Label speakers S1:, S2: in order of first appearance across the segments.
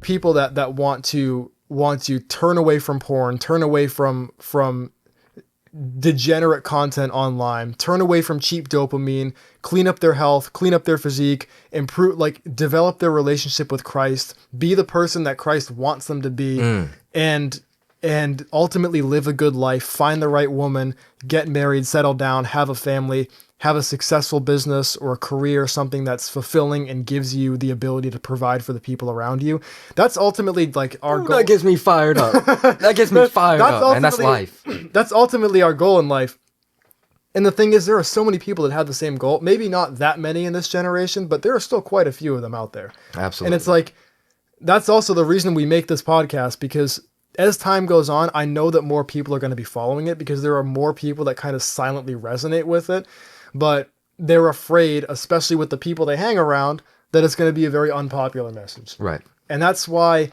S1: people that want to turn away from porn, turn away from degenerate content online, turn away from cheap dopamine, clean up their health, clean up their physique, improve, like develop their relationship with Christ, be the person that Christ wants them to be, and ultimately live a good life, find the right woman, get married, settle down, have a family, have a successful business or a career, something that's fulfilling and gives you the ability to provide for the people around you. That's ultimately like our goal.
S2: That gets me fired up. That gets me fired up, and that's life.
S1: That's ultimately our goal in life. And the thing is, there are so many people that have the same goal. Maybe not that many in this generation, but there are still quite a few of them out there.
S2: Absolutely.
S1: And it's like, that's also the reason we make this podcast, because as time goes on, I know that more people are going to be following it because there are more people that kind of silently resonate with it. But they're afraid, especially with the people they hang around, that it's going to be a very unpopular message.
S2: Right.
S1: And that's why,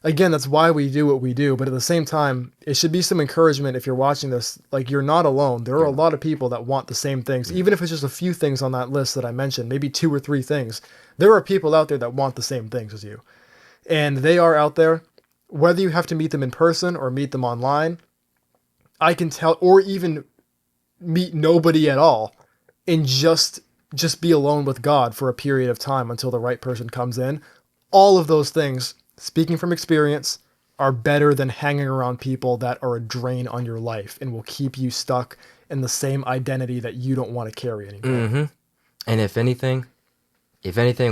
S1: again, that's why we do what we do. But at the same time, it should be some encouragement if you're watching this. Like, you're not alone. There are a lot of people that want the same things. Even if it's just a few things on that list that I mentioned, maybe 2 or 3 things. There are people out there that want the same things as you. And they are out there. Whether you have to meet them in person or meet them online, I can tell, or even meet nobody at all, and just be alone with God for a period of time until the right person comes in. All of those things, speaking from experience, are better than hanging around people that are a drain on your life and will keep you stuck in the same identity that you don't want to carry anymore.
S2: Mm-hmm. And if anything,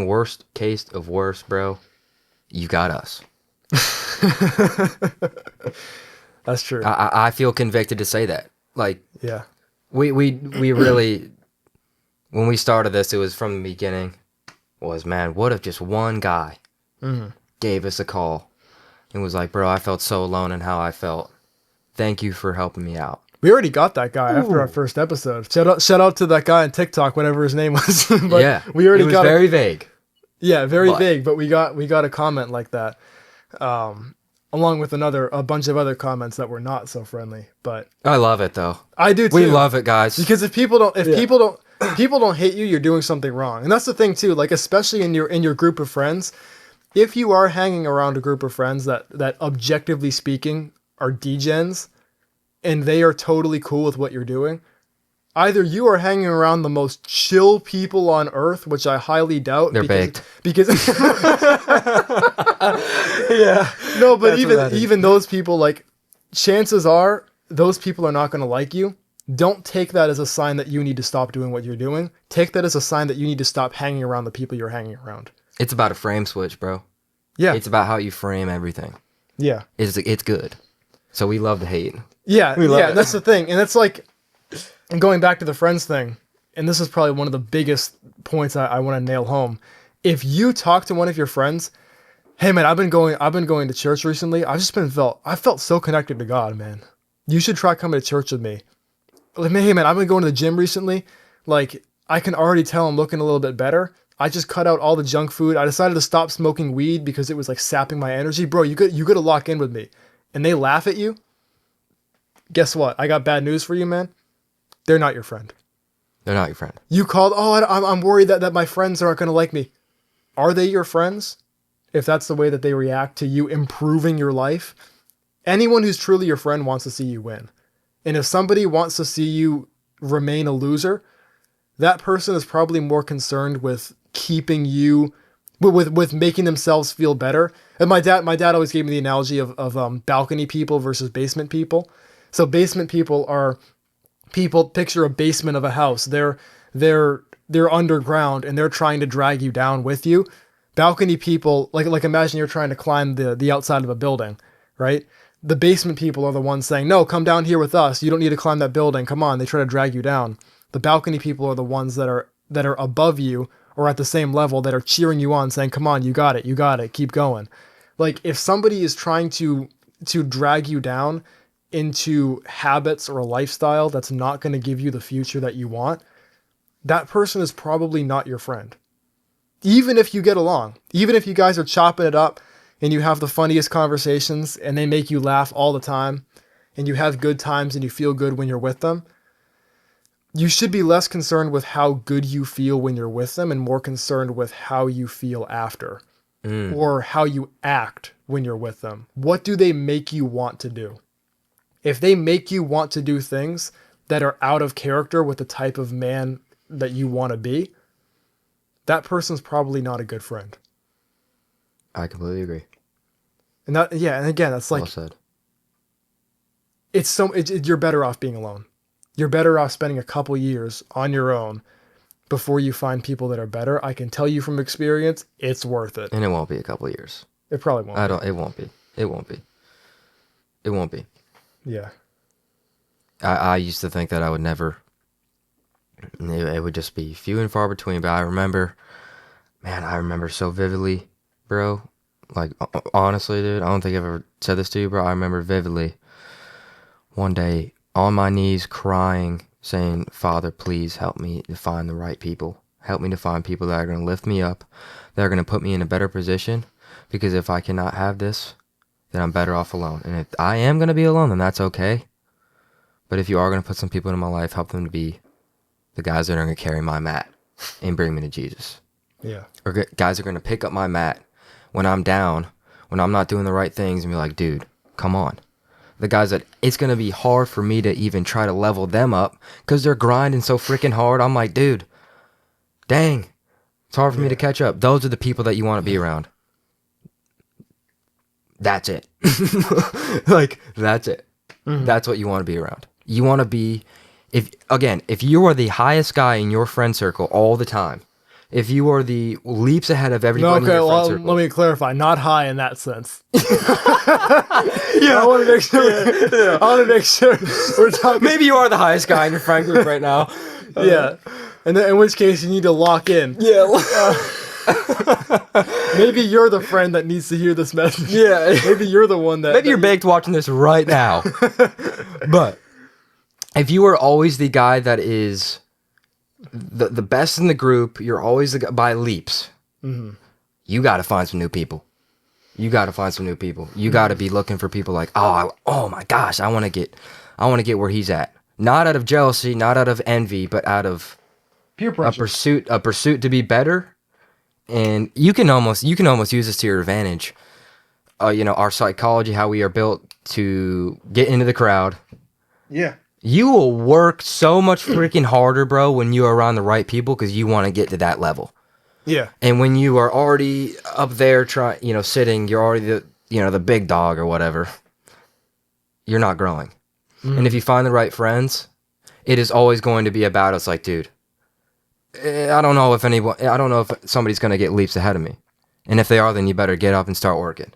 S2: worst case of worst, bro, you got us.
S1: That's true.
S2: I feel convicted to say that. Like,
S1: yeah,
S2: we really, when we started this, it was from the beginning, was, man, what if just one guy gave us a call and was like, bro, I felt so alone in how I felt. Thank you for helping me out.
S1: We already got that guy after our first episode. Shout out to that guy on TikTok, whatever his name was. But
S2: yeah,
S1: we already got
S2: very vague.
S1: Yeah, very vague, but we got a comment like that. Along with a bunch of other comments that were not so friendly, but
S2: I love it though.
S1: I do too.
S2: We love it, guys.
S1: Because if people don't hate you, you're doing something wrong. And that's the thing too, like especially in your group of friends, if you are hanging around a group of friends that objectively speaking are degens and they are totally cool with what you're doing, either you are hanging around the most chill people on earth, which I highly doubt.
S2: They're baked.
S1: Because yeah. No, but even those people, like, chances are those people are not going to like you. Don't take that as a sign that you need to stop doing what you're doing. Take that as a sign that you need to stop hanging around the people you're hanging around.
S2: It's about a frame switch, bro.
S1: Yeah.
S2: It's about how you frame everything.
S1: Yeah.
S2: It's good. So we love to hate.
S1: Yeah. Yeah. That's the thing. And it's like, and going back to the friends thing, and this is probably one of the biggest points I want to nail home. If you talk to one of your friends, hey man, I've been going to church recently. I felt so connected to God, man. You should try coming to church with me. Like, hey man, I've been going to the gym recently. Like, I can already tell I'm looking a little bit better. I just cut out all the junk food. I decided to stop smoking weed because it was like sapping my energy. Bro, you got to lock in with me. And they laugh at you. Guess what? I got bad news for you, man. They're not your friend.
S2: They're not your friend.
S1: You called, I'm worried that my friends aren't going to like me. Are they your friends? If that's the way that they react to you improving your life? Anyone who's truly your friend wants to see you win. And if somebody wants to see you remain a loser, that person is probably more concerned with keeping you, with making themselves feel better. And my dad always gave me the analogy of balcony people versus basement people. So basement people are people, picture a basement of a house. They're underground and they're trying to drag you down with you. Balcony people, like imagine you're trying to climb the outside of a building, right? The basement people are the ones saying, no, come down here with us. You don't need to climb that building. Come on. They try to drag you down. The balcony people are the ones that are above you or at the same level that are cheering you on, saying, come on, you got it, keep going. Like, if somebody is trying to drag you down into habits or a lifestyle that's not going to give you the future that you want, that person is probably not your friend. Even if you get along, even if you guys are chopping it up and you have the funniest conversations and they make you laugh all the time and you have good times and you feel good when you're with them, you should be less concerned with how good you feel when you're with them and more concerned with how you feel after. or how you act when you're with them. What do they make you want to do? If they make you want to do things that are out of character with the type of man that you want to be, that person's probably not a good friend.
S2: I completely agree.
S1: And that, yeah, and again, that's like,
S2: Well said.
S1: you're better off being alone. You're better off spending a couple years on your own before you find people that are better. I can tell you from experience, it's worth it.
S2: And it won't be a couple of years.
S1: It probably won't.
S2: It won't be. It won't be. It won't be.
S1: Yeah.
S2: I used to think that I would never. It would just be few and far between. But I remember so vividly, bro. Like, honestly, dude, I don't think I've ever said this to you, bro. I remember vividly one day on my knees crying, saying, Father, please help me to find the right people. Help me to find people that are going to lift me up, that are going to put me in a better position. Because if I cannot have this, then I'm better off alone. And if I am going to be alone, then that's okay. But if you are going to put some people in my life, help them to be the guys that are going to carry my mat and bring me to Jesus.
S1: Yeah.
S2: Or guys are going to pick up my mat when I'm down, when I'm not doing the right things, and be like, dude, come on. The guys that it's going to be hard for me to even try to level them up because they're grinding so freaking hard. I'm like, dude, dang, it's hard for me to catch up. Those are the people that you want to be around. That's it. Like, that's it. Mm-hmm. That's what you want to be around. You want to be, if you are the highest guy in your friend circle all the time, if you are the leaps ahead of everybody in your friend circle.
S1: Let me clarify. Not high in that sense. Yeah. I want to make sure. Yeah. I want to make sure we're talking.
S2: Maybe you are the highest guy in your friend group right now.
S1: Yeah. And then in which case you need to lock in.
S2: Yeah.
S1: Maybe you're the friend that needs to hear this message.
S2: Yeah.
S1: Maybe you're the one that.
S2: Maybe you're baked watching this right now. But if you are always the guy that is the best in the group, you're always the guy by leaps. Mm-hmm. You got to find some new people. You got to be looking for people like, oh my gosh, I want to get where he's at. Not out of jealousy, not out of envy, but out of
S1: peer pressure.
S2: A pursuit to be better. And you can almost use this to your advantage. Our psychology, how we are built to get into the crowd.
S1: Yeah.
S2: You will work so much freaking harder, bro, when you are around the right people because you want to get to that level.
S1: Yeah.
S2: And when you are already up there sitting, you're already the big dog or whatever. You're not growing. Mm. And if you find the right friends, it is always going to be about, it's like, dude, I don't know if somebody's going to get leaps ahead of me. And if they are, then you better get up and start working.